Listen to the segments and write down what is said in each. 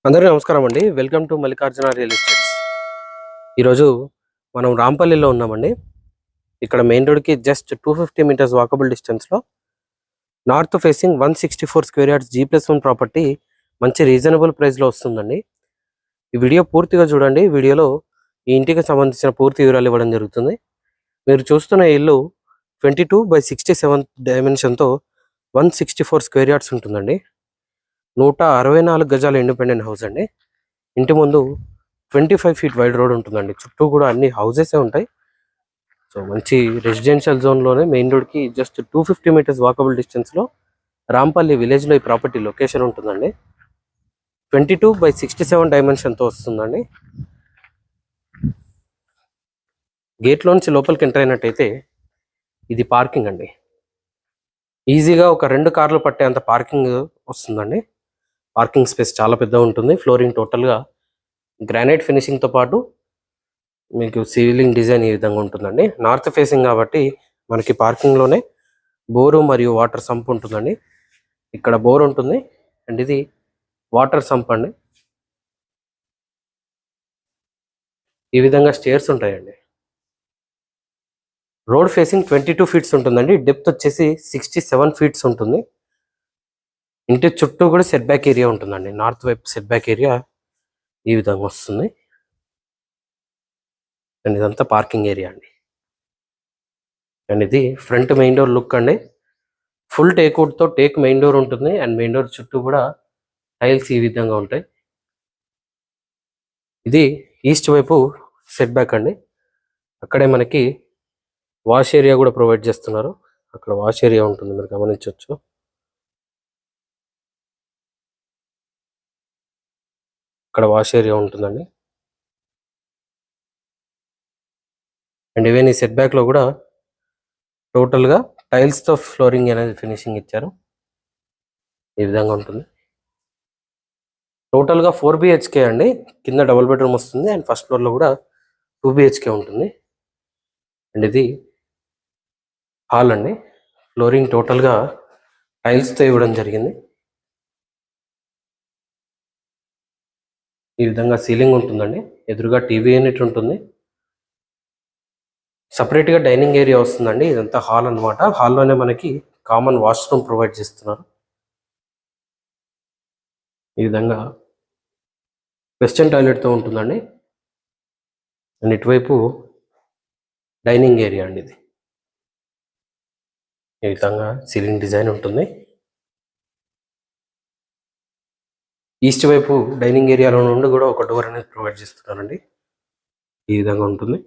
అందరికీ నమస్కారం అండి. Welcome to Mallikarjuna real estates. ఈరోజు మనం రాంపల్లిలో ఉన్నామండి. ఇక్కడ మెయిన్ రోడ్కి జస్ట్ 250 మీటర్స్ వాకబుల్ డిస్టెన్స్లో north facing 164 square yards G+1 property మంచి రీజనబుల్ ప్రైస్లో వస్తుందండి. ఈ వీడియో పూర్తిగా చూడండి. వీడియోలో ఈ ఇంటికి సంబంధించిన పూర్తి వివరాలు ఇవ్వడం జరుగుతుంది. మీరు చూస్తున్న ఇల్లు 22/67 డైమెన్షన్తో 164 స్క్వేర్ యార్డ్స్ ఉంటుందండి. 164 గజాల ఇండిపెండెంట్ హౌస్ అండి. ఇంటి ముందు 25 ఫీట్ వైడ్ రోడ్ ఉంటుందండి. చుట్టూ కూడా అన్ని హౌసెస్ ఉంటాయి. సో మంచి రెసిడెన్షియల్ జోన్లోనే మెయిన్ రోడ్కి జస్ట్ 250 మీటర్స్ వాకబుల్ డిస్టెన్స్లో రాంపల్లి విలేజ్లో ఈ ప్రాపర్టీ లొకేషన్ ఉంటుందండి. 22/67 డైమెన్షన్తో వస్తుందండి. గేట్లోంచి లోపలికి ఎంటర్ అయినట్టయితే ఇది పార్కింగ్ అండి. ఈజీగా ఒక 2 కార్లు పట్టేంత పార్కింగ్ వస్తుందండి. పార్కింగ్ స్పేస్ చాలా పెద్దగా ఉంటుంది. ఫ్లోరింగ్ టోటల్గా గ్రానైట్ ఫినిషింగ్తో పాటు మీకు సీలింగ్ డిజైన్ ఈ విధంగా ఉంటుందండి. నార్త్ ఫేసింగ్ కాబట్టి మనకి పార్కింగ్లోనే బోరు మరియు వాటర్ సంప్ ఉంటుందండి. ఇక్కడ బోర్ ఉంటుంది అండ్ ఇది వాటర్ సంప్ అండి. ఈ విధంగా స్టేర్స్ ఉంటాయండి. రోడ్ ఫేసింగ్ 22 ఫీట్స్ ఉంటుందండి. డెప్త్ వచ్చేసి 67 ఫీట్స్ ఉంటుంది. ఇంటి చుట్టూ కూడా సెట్ బ్యాక్ ఏరియా ఉంటుందండి. నార్త్ వైపు సెట్ బ్యాక్ ఏరియా ఈ విధంగా వస్తుంది అండ్ ఇదంతా పార్కింగ్ ఏరియా అండి. అండ్ ఇది ఫ్రంట్ మెయిన్ డోర్ లుక్ అండి. ఫుల్ టేక్వుడ్తో టేక్ మెయిన్ డోర్ ఉంటుంది అండ్ మెయిన్ డోర్ చుట్టూ కూడా టైల్స్ ఈ విధంగా ఉంటాయి. ఇది ఈస్ట్ వైపు సెట్ బ్యాక్ అండి. అక్కడే మనకి వాష్ ఏరియా కూడా ప్రొవైడ్ చేస్తున్నారు. అక్కడ వాష్ ఏరియా ఉంటుంది, మీరు గమనించవచ్చు. అక్కడ వాష్ ఏరియా ఉంటుందండి. అండ్ ఈవెన్ ఈ సెట్ బ్యాక్లో కూడా టోటల్గా టైల్స్తో ఫ్లోరింగ్ అనేది ఫినిషింగ్ ఇచ్చారు. ఈ విధంగా ఉంటుంది. టోటల్గా 4 BHK అండి. కింద డబుల్ బెడ్రూమ్ వస్తుంది అండ్ ఫస్ట్ ఫ్లోర్లో కూడా 2 BHK ఉంటుంది. అండ్ ఇది హాల్ అండి. ఫ్లోరింగ్ టోటల్గా టైల్స్తో ఇవ్వడం జరిగింది. ఈ విధంగా సీలింగ్ ఉంటుందండి. ఎదురుగా టీవీ యూనిట్ ఉంటుంది. సపరేట్గా డైనింగ్ ఏరియా వస్తుందండి. ఇదంతా హాల్ అనమాట. హాల్లోనే మనకి కామన్ వాష్రూమ్ ప్రొవైడ్ చేస్తున్నారు. ఈ విధంగా వెస్టర్న్ టాయిలెట్తో ఉంటుందండి. అండ్ ఇటువైపు డైనింగ్ ఏరియా అండి. ఇది ఈ విధంగా సీలింగ్ డిజైన్ ఉంటుంది. ఈస్ట్ వైపు డైనింగ్ ఏరియాలో నుండి కూడా ఒక డోర్ అనేది ప్రొవైడ్ చేస్తున్నారండి. ఈ విధంగా ఉంటుంది.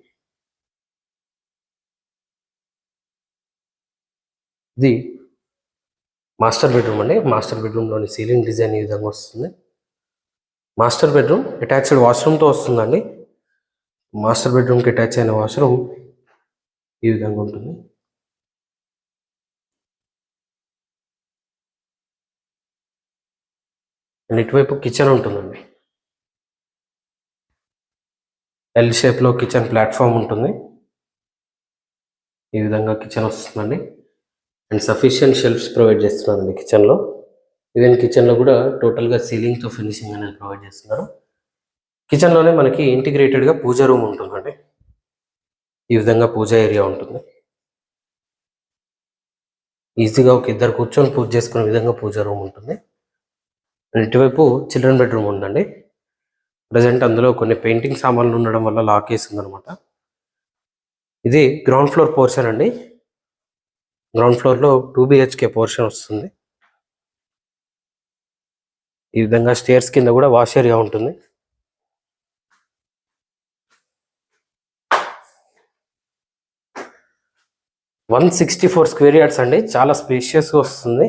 ఇది మాస్టర్ బెడ్రూమ్ అండి. మాస్టర్ బెడ్రూమ్లోని సీలింగ్ డిజైన్ ఈ విధంగా వస్తుంది. మాస్టర్ బెడ్రూమ్ అటాచ్డ్ వాష్రూమ్తో వస్తుందండి. మాస్టర్ బెడ్రూమ్కి అటాచ్ అయిన వాష్రూమ్ ఈ విధంగా ఉంటుంది. అండ్ ఇటువైపు కిచెన్ ఉంటుందండి. ఎల్ షేప్లో కిచెన్ ప్లాట్ఫామ్ ఉంటుంది. ఈ విధంగా కిచెన్ వస్తుందండి. అండ్ సఫిషియెంట్ షెల్ఫ్స్ ప్రొవైడ్ చేస్తున్నారండి కిచెన్లో. ఈవెన్ కిచెన్లో కూడా టోటల్గా సీలింగ్తో ఫినిషింగ్ అనేది ప్రొవైడ్ చేస్తున్నారు. కిచెన్లోనే మనకి ఇంటిగ్రేటెడ్గా పూజా రూమ్ ఉంటుందండి. ఈ విధంగా పూజా ఏరియా ఉంటుంది. ఈజీగా ఒక ఇద్దరు కూర్చొని పూజ చేసుకునే విధంగా పూజా రూమ్ ఉంటుంది. అండ్ ఇటువైపు చిల్డ్రన్ బెడ్రూమ్ ఉందండి. ప్రజెంట్ అందులో కొన్ని పెయింటింగ్ సామాన్లు ఉండడం వల్ల లాక్ వేసి ఉందనమాట. ఇది గ్రౌండ్ ఫ్లోర్ పోర్షన్ అండి. గ్రౌండ్ ఫ్లోర్లో 2 BHK పోర్షన్ వస్తుంది. ఈ విధంగా స్టేర్స్ కింద కూడా వాష్ ఏరియా ఉంటుంది. వన్ 164 స్క్వేర్ యార్డ్స్ అండి. చాలా స్పేషియస్గా వస్తుంది.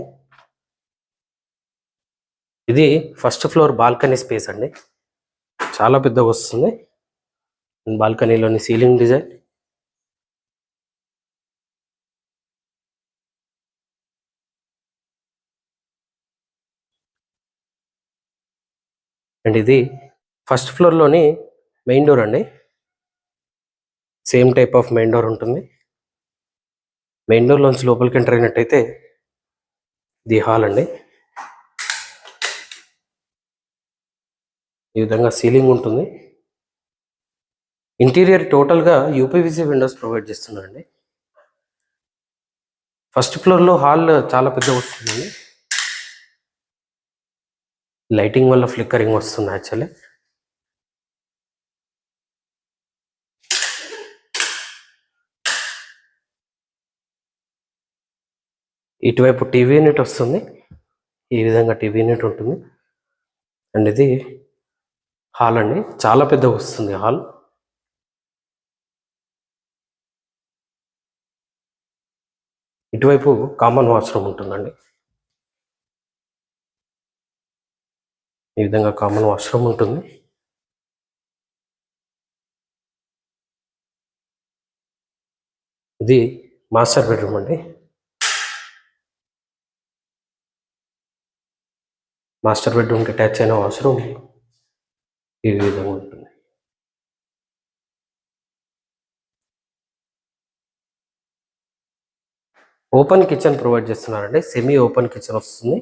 ఇది ఫస్ట్ ఫ్లోర్ బాల్కనీ స్పేస్ అండి. చాలా పెద్దగా వస్తుంది. బాల్కనీలోని సీలింగ్ డిజైన్, అండ్ ఇది ఫస్ట్ ఫ్లోర్లోని మెయిన్ డోర్ అండి. Same type of main door ఉంటుంది. మెయిన్ డోర్లోంచి లోపలికి ఎంటర్ అయినట్టయితే ఇది హాల్ అండి. ఈ విధంగా సీలింగ్ ఉంటుంది. ఇంటీరియర్ టోటల్గా యూపీవీసీ విండోస్ ప్రొవైడ్ చేస్తున్నారండి. ఫస్ట్ ఫ్లోర్లో హాల్ చాలా పెద్దగా వస్తుందండి. లైటింగ్ వల్ల ఫ్లిక్కరింగ్ వస్తుంది యాక్చువల్లీ. ఇటువైపు టీవీ యూనిట్ వస్తుంది. ఈ విధంగా టీవీ యూనిట్ ఉంటుంది. అండ్ ఇది హాల్ అండి, చాలా పెద్దగా వస్తుంది హాల్. ఇటువైపు కామన్ వాష్రూమ్ ఉంటుందండి. ఈ విధంగా కామన్ వాష్రూమ్ ఉంటుంది. ఇది మాస్టర్ బెడ్రూమ్ అండి. మాస్టర్ బెడ్రూమ్కి అటాచ్ అయిన వాష్రూమ్ ఈ విధంగా ఉంటుంది. ఓపెన్ కిచెన్ ప్రొవైడ్ చేస్తున్నారండి. సెమీ ఓపెన్ కిచెన్ వస్తుంది.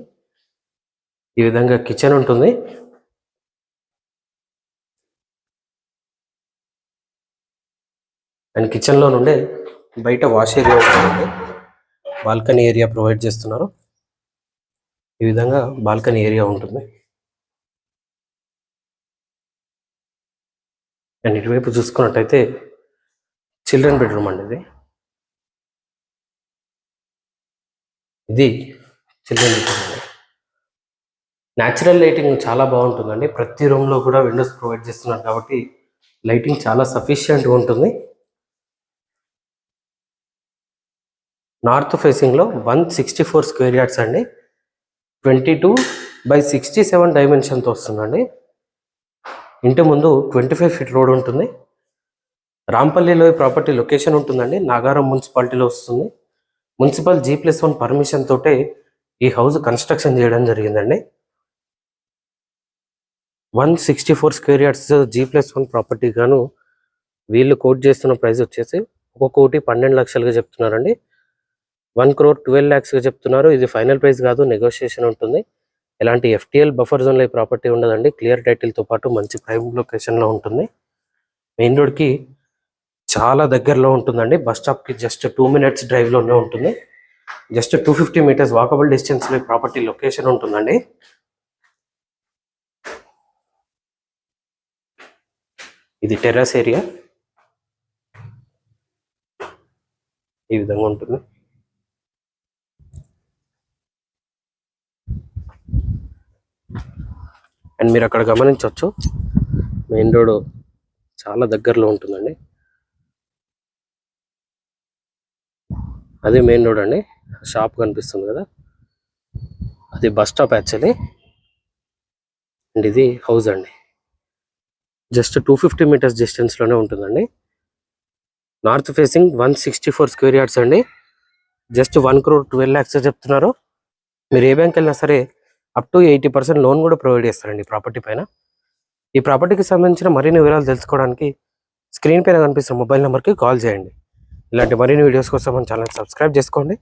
ఈ విధంగా కిచెన్ ఉంటుంది. అండ్ కిచెన్లో నుండే బయట వాష్ ఏరియా ఉంటుంది. బాల్కనీ ఏరియా ప్రొవైడ్ చేస్తున్నారు. ఈ విధంగా బాల్కనీ ఏరియా ఉంటుంది. అండ్ ఇటువైపు చూసుకున్నట్టయితే చిల్డ్రన్ బెడ్రూమ్ అండి. ఇది చిల్డ్రన్ బెడ్రూమ్ అండి. న్యాచురల్ లైటింగ్ చాలా బాగుంటుందండి. ప్రతి రూమ్లో కూడా విండోస్ ప్రొవైడ్ చేస్తున్నారు కాబట్టి లైటింగ్ చాలా సఫిషియెంట్గా ఉంటుంది. నార్త్ ఫేసింగ్లో 164 స్క్వేర్ యార్డ్స్ అండి. 22/67 డైమెన్షన్తో వస్తుందండి. ఇంటి ముందు 25 ఫీట్ రోడ్ ఉంటుంది. రాంపల్లిలో ఈ ప్రాపర్టీ లొకేషన్ ఉంటుందండి. నాగారం మున్సిపాలిటీలో వస్తుంది. మున్సిపల్ G+1 పర్మిషన్ తోటే ఈ హౌస్ కన్స్ట్రక్షన్ చేయడం జరిగిందండి. 164 స్క్వేర్ యార్డ్స్ G+1 ప్రాపర్టీ గాను వీళ్ళు కోట్ చేస్తున్న ప్రైస్ వచ్చేసి 1,12,00,000గా చెప్తున్నారండి. 1,12,00,000గా చెప్తున్నారు. ఇది ఫైనల్ ప్రైస్ కాదు, నెగోషియేషన్ ఉంటుంది. ఎలాంటి FTL బఫర్ జోన్లో ఈ ప్రాపర్టీ ఉండదండి. క్లియర్ టైటిల్తో పాటు మంచి ప్రైమ్ లొకేషన్లో ఉంటుంది. మెయిన్ రోడ్కి చాలా దగ్గరలో ఉంటుందండి. బస్ స్టాప్కి జస్ట్ 2 minutes డ్రైవ్లోనే ఉంటుంది. జస్ట్ 250 meters వాకబుల్ డిస్టెన్స్లో ఈ ప్రాపర్టీ లొకేషన్ ఉంటుందండి. ఇది టెర్రస్ ఏరియా ఈ విధంగా ఉంటుంది. అండ్ మీరు అక్కడ గమనించవచ్చు, మెయిన్ రోడ్ చాలా దగ్గరలో ఉంటుందండి. అదే మెయిన్ రోడ్ అండి. షాప్ కనిపిస్తుంది కదా, అది బస్ స్టాప్ యాక్చువల్లీ. అండ్ ఇది హౌస్ అండి. జస్ట్ 250 meters డిస్టెన్స్లోనే ఉంటుందండి. నార్త్ ఫేసింగ్ 164 స్క్వేర్ యార్డ్స్ అండి. జస్ట్ 1,12,00,000 చెప్తున్నారు. మీరు ఏ బ్యాంక్ వెళ్ళినా సరే అప్ టు 80% లోన్ కూడా ప్రొవైడ్ చేస్తారండి ఈ ప్రాపర్టీ పైన. ఈ ప్రాపర్టీకి సంబంధించిన మరిన్ని వివరాలు తెలుసుకోవడానికి స్క్రీన్ పైన కనిపిస్తున్న మొబైల్ నెంబర్కి కాల్ చేయండి. ఇలాంటి మరిన్ని వీడియోస్ కోసం మన ఛానల్ సబ్స్క్రైబ్ చేసుకోండి.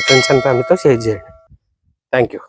ఫ్రెండ్స్ అండ్ ఫ్యామిలీతో షేర్ చేయండి. Thank you.